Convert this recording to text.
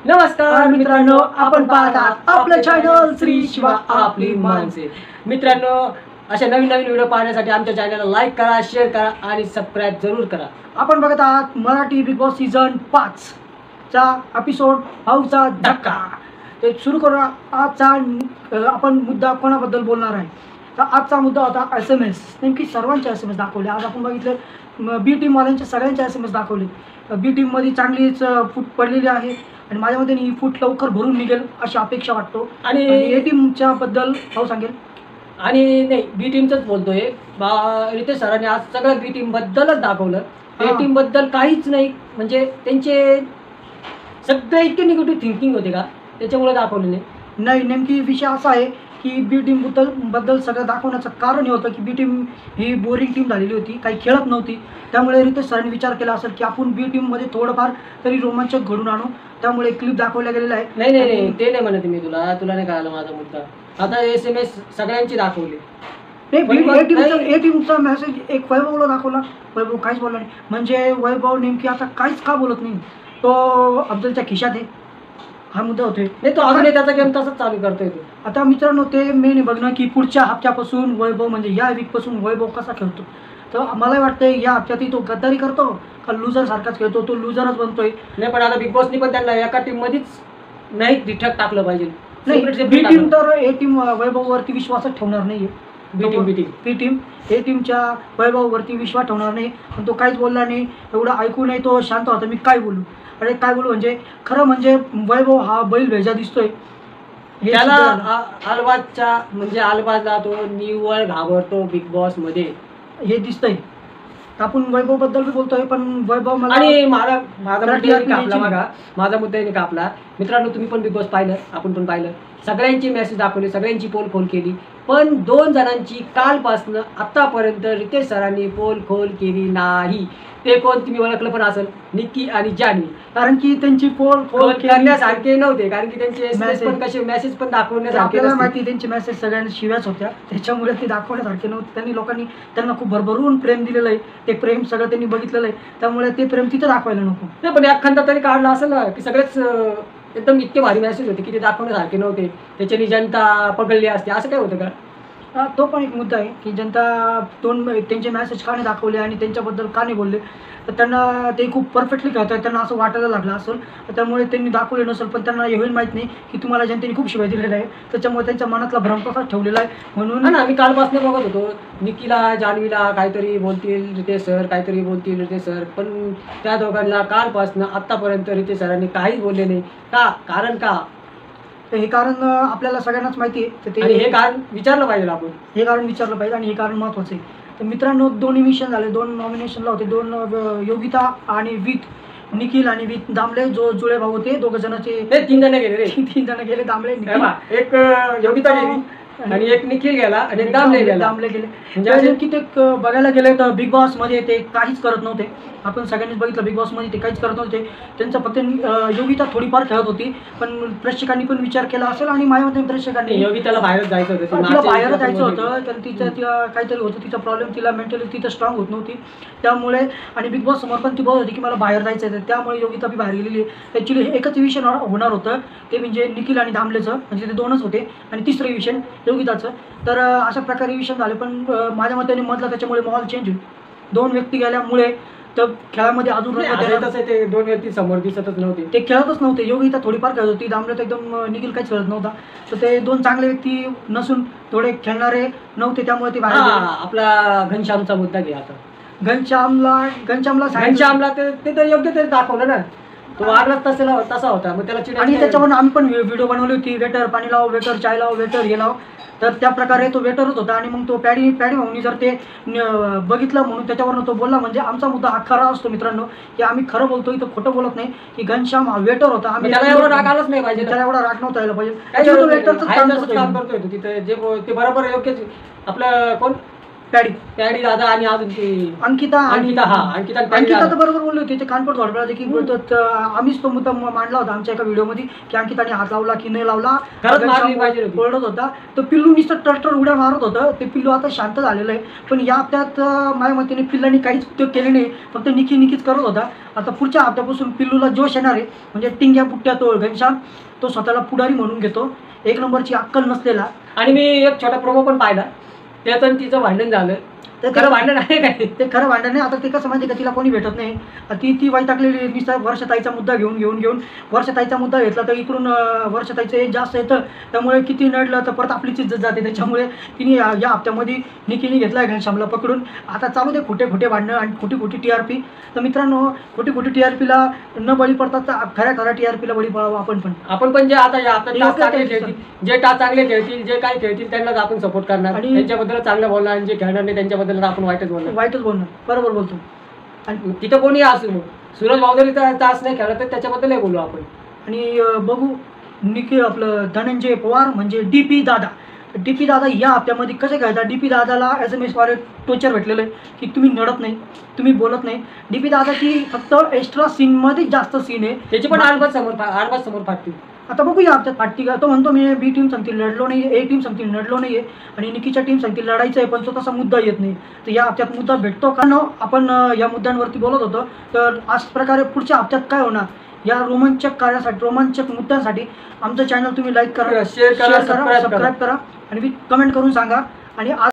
नमस्कार मित्रांनो, आपण पाहतात आपलं चॅनल श्री शिवा आपली माणसे। मित्रांनो, अशा नवीन व्हिडिओ पाहण्यासाठी आमच्या चॅनलला लाईक करा, शेअर करा आणि सबस्क्राइब जरूर करा। आपण बघत आहात मराठी बिग बॉस सीझन 5 चा एपिसोड भाऊचा धक्का। ते सुरू करूया। आजचा आपण मुद्दा कोणाबद्दल बोलणार आहे तर आजचा मुद्दा होता SMS। नेमकी सर्वांचे SMS दाखवले। आज आपण बघितलं बी टीम वाल्यांचे सगळ्यांचे SMS दाखवले। बी टीम मध्ये चांगलीच फूट पडलेली आहे आणि माझ्या मते ही फूट लवकर भरून निघेल अशी अपेक्षा वाटतो। आणि ए टीमच्या बद्दल भाऊ सांगेल। आणि नाही, बी टीमचंच बोलतोय। रितेश सरांनी आज सगळं बी टीम बद्दलच दाखवलं। ए टीम बद्दल काहीच नाही, म्हणजे त्यांचे सगळे इतके निगेटिव्ह थिंकिंग होते का त्याच्यामुळे दाखवले नाही। नेमकी विषय असा आहे की बी टीम बद्दल सगळं दाखवण्याचं कारण हे होतं की बी टीम ही बोरिंग टीम झालेली होती, काही खेळत नव्हती। त्यामुळे रितेश सरांनी विचार केला असेल की आपण बी टीममध्ये थोडंफार तरी रोमांचक घडून आणू, त्यामुळे क्लिप दाखवल्या गेलेला आहे। नाही, ते नाही म्हणत मी, तुला नाही कळालं माझा मुद्दा। आता SMS सगळ्यांची दाखवली। ए टीमचा मेसेज एक वैभवला दाखवला, वैभव काहीच बोलला नाही। म्हणजे वैभव नेमकी आता काहीच का बोलत नाही, तो अफजलच्या खिशात आहे, हा मुद्दा होतोय। नाही, तो अजूनही त्याचा गेम तसंच चालू करतोय तो। आता मित्रांनो, ते मेन बघणं की पुढच्या हप्त्यापासून वैभव, म्हणजे या वीकपासून वैभव कसा खेळतो। तर मला वाटतं या हप्त्यातही तो गद्दारी करतो का लुजर सारखाच खेळतो, तो लुजरच बनतोय। नाही, पण आता बिग बॉसनी पण त्यांना एका टीम मध्येच नाही रिठक टाकलं पाहिजे। नाही, बी टीम तर ए टीम वैभववरती विश्वासच ठेवणार नाहीये। बी टीम ए टीमच्या वैभववरती विश्वास ठेवणार नाही। पण तो काहीच बोलला नाही, एवढं ऐकू नाही, तो शांत होता। मी काय बोलू, अरे काय बोलू, म्हणजे खरं म्हणजे वैभव हा बैल भेजा दिसतोय। त्याला अलबाजच्या म्हणजे अलबाजला तो निव्वळ घाबरतो बिग बॉस मध्ये, हे दिसतंय। आपण वैभव बद्दल बी बोलतोय, पण वैभव मला आणि माझा मुद्दा कापला। मित्रांनो, तुम्ही पण बिग बॉस पाहिलं, आपण पण पाहिलं, सगळ्यांची मेसेज दाखवले, सगळ्यांची पोल खोल केली, पण 2 जणांची कालपासून आतापर्यंत रितेश सरांनी पोल खोल केली नाही। ते कोण तुम्ही ओळखलं पण असेल, निक्की आणि जान्हवी। कारण की त्यांची पोल खोल करण्यासारखे नव्हते, कारण की त्यांचे मेसेज पण दाखवण्यासारखे आपल्याला माहिती, त्यांचे मेसेज सगळ्यांना शिव्याच होत्या, त्याच्यामुळे ते दाखवण्यासारखे नव्हते। त्यांनी लोकांनी त्यांना खूप भरभरून प्रेम दिलेलं आहे, ते प्रेम सगळं त्यांनी बघितलेलं आहे, त्यामुळे ते प्रेम तिथं दाखवायला नको। नाही, पण एखादा तरी काढला असेल ना की सगळेच एकदम इतके भारी मेसेज होते की ते दाखवण्यासारखे नव्हते, त्याच्यानी जनता पकडली असते, असं काय होतं का? तो पण एक मुद्दा आहे की जनता त्यांचे मेसेज का नाही दाखवले आणि त्यांच्याबद्दल का नाही बोलले। तर त्यांना ते खूप परफेक्टली खेळत आहेत, त्यांना असं वाटायला लागलं असेल, त्यामुळे त्यांनी दाखवले नसेल। पण त्यांना एवढं माहीत नाही की तुम्हाला जनतेने खूप शिवाय दिलेला आहे, त्याच्यामुळे त्यांच्या मनातला भ्रम तसाच ठेवलेला आहे। म्हणून आम्ही कालपासून बघत होतो, निक्कीला जान्हवीला काहीतरी बोलतील रितेश सर, काहीतरी बोलतील रितेश सर, पण त्या दोघांना कालपासून आत्तापर्यंत रितेश सरांनी काहीच बोलले नाही। का? कारण का? हे कारण आपल्याला सगळ्यांनाच माहिती आहे, ते हे कारण विचारलं पाहिजे आपण, हे कारण विचारलं पाहिजे आणि हे कारण महत्त्वाचं आहे। तर मित्रांनो, 2 इमिशन झाले, 2 नॉमिनेशनला होते, 2 योगिता आणि विथ निखिल आणि विथ दामले, जो जुळे भाऊ होते, 2 जणांचे 3 जण गेले रे, 3 जण गेले। दामले, एक योगिता गेली आणि एक निखिल गेला आणि एक दामले गेले। म्हणजे की ते बघायला गेले तर बिग बॉस मध्ये ते काहीच करत नव्हते। आपण सगळ्यांनीच बघितलं, बिग बॉस मध्ये ते काहीच करत नव्हते। त्यांचं फक्त योगिता थोडीफार खेळत होती, पण प्रेक्षकांनी पण विचार केला असेल आणि माझ्या मते प्रेक्षकांनी योगिताला बाहेरच जायचं होतं, तिला बाहेर जायचं होतं, कारण तिला काहीतरी होतं, तिचा प्रॉब्लेम, तिला मेंटली तिथं स्ट्रॉंग होत नव्हती, त्यामुळे। आणि बिग बॉस समोर पण ती बोलत होती की मला बाहेर जायचं आहे, त्यामुळे योगिता बी बाहेर गेलेली आहे। ॲक्च्युली एकच विषय होणार होतं, ते म्हणजे निखिल आणि दामलेचं, म्हणजे ते 2च होते, आणि तिसरं विषय योगिताचं। तर अशा प्रकारे विषय झाले, पण माझ्या मताने मधला त्याच्यामुळे माहोल चेंज होईल। 2 व्यक्ती गेल्यामुळे तर खेळामध्ये अजून ते 2 व्यक्ती समोर दिसतच नव्हते, ते खेळतच नव्हते। योगिता थोडीफार खेळत होती, दामले तर एकदम निखिल काहीच खेळत नव्हता। तर ते 2 चांगले व्यक्ती नसून थोडे खेळणारे नव्हते, त्यामुळे ते बाहेर गेले। आपला घनश्यामचा मुद्दा घे आता। घनश्यामला ते तर योग्य ते दाखवलं ना, तो वागलाच तसा होता, मग त्याला आणि त्याच्यावरून आम्ही पण व्हिडिओ बनवली होती, वेटर पाणी लाव, वेटर चाय लाव, वेटर हे लाव। तर त्या प्रकारे तो वेटरच होता, आणि मग तो पॅडी भाऊनी जर ते बघितलं म्हणून त्याच्यावरून तो बोलला, म्हणजे आमचा मुद्दा हा खरा असतो मित्रांनो, की आम्ही खरं बोलतो, इथं खोटं बोलत नाही। की घनश्याम हा वेटर होता, आम्ही त्याला एवढा राग आलाच नाही पाहिजे, त्याला एवढा राग नव्हता यायला पाहिजे, वेटरचं काम करतोय तिथे, जे ते बरोबर योग्य। आपलं कोण पॅडी दादा आणि अजून ते अंकिता अंकिता आणि पॅडी अंकिता तर दादा. बरोबर बोलली होती. ते कानपूर झोडपला की आम्हीच तो मुद्दा मांडला होता आमच्या एका व्हिडिओमध्ये की अंकिताने हात लावला की नाही लावला, खरंच मारली पाहिजे होती. ओरडत होता. तो पिल्लू नुसतं टर्टर उड्या मारत होतं. ते पिल्लू आता शांत झालेलं आहे. पण या हप्त्यात माझ्या मतेने पिल्लांनी काहीच उद्योग केले नाही, फक्त निकीच करत होता. आता पुढच्या हप्त्यापासून पिल्लूला जोश येणार आहे. म्हणजे टिंग्या पुट्ट्या तो घनश्याम तो स्वतःला पुढारी म्हणून घेतो, एक नंबरची अक्कल नसलेला. आणि मी एक छोटा प्रोमो पण पाहिला, त्यात आणि तिचं भांडण झालं. ते खरं भांडण आहे काय? ते खरं भांडण नाही. आता ते कसं माहिती का, तिला कोणी भेटत नाही. ती वैतागलेली नुसता वर्षताईचा मुद्दा घेऊन वर्षताईचा मुद्दा घेतला तर इकडून वर्षताईचं एज जास्त येतं, त्यामुळे किती नडलं तर परत आपलीच इज्जत जाते. त्याच्यामुळे तिने या हप्त्यामध्ये निकीने घेतला आहे घनश्यामला पकडून. आता चालू दे खोटे भांडणं आणि खोटी TRP. तर मित्रांनो, खोटी TRPला न बळी पडतात, खऱ्या TRPला बळी पडावं आपण पण जे आता या आपण टास्क चांगले खेळतील, जे टास्क चांगले खेळतील, जे काय खेळतील त्यांनाच आपण सपोर्ट करणार आणि त्यांच्याबद्दल चांगलं बोलणार, आणि जे खेळणार नाही त्यांच्याबद्दल आपण वाईटच बोलणार. बरोबर बोलतो. आणि तिथं कोणी असू, सूरज भाऊजरीचा तास नाही खेळला तर त्याच्याबद्दल बोलू आपण. आणि बघू निकी आपलं धनंजय पवार म्हणजे DP दादा या हप्त्यामध्ये कसे खेळतात. DP दादाला SMS वारे टोचर भेटलेलं आहे की तुम्ही नडत नाही, तुम्ही बोलत नाही. DP दादाची फक्त एक्स्ट्रा सीनमध्ये जास्त सीन आहे, त्याची पण 8 समोर फाटतील. आता बघू या हप्त्यात फाटती का. तो म्हणतो मी B टीम सांगतील लढलो नाही, A टीम सांगतील लढलो नाही आहे, आणि निकीच्या टीम सांगतील लढायचं आहे, पण तो तसा मुद्दा येत नाही. तर या हप्त्यात मुद्दा भेटतो का? आपण या मुद्द्यांवरती बोलत होतो. तर अशा प्रकारे पुढच्या हप्त्यात काय होणार, या रोमांचक कार्यासाठी, रोमांचक मुद्द्यांसाठी आमचं चॅनल तुम्ही लाईक करा, शेअर करा, सबस्क्राईब करा आणि कमेंट करून सांगा. आणि आज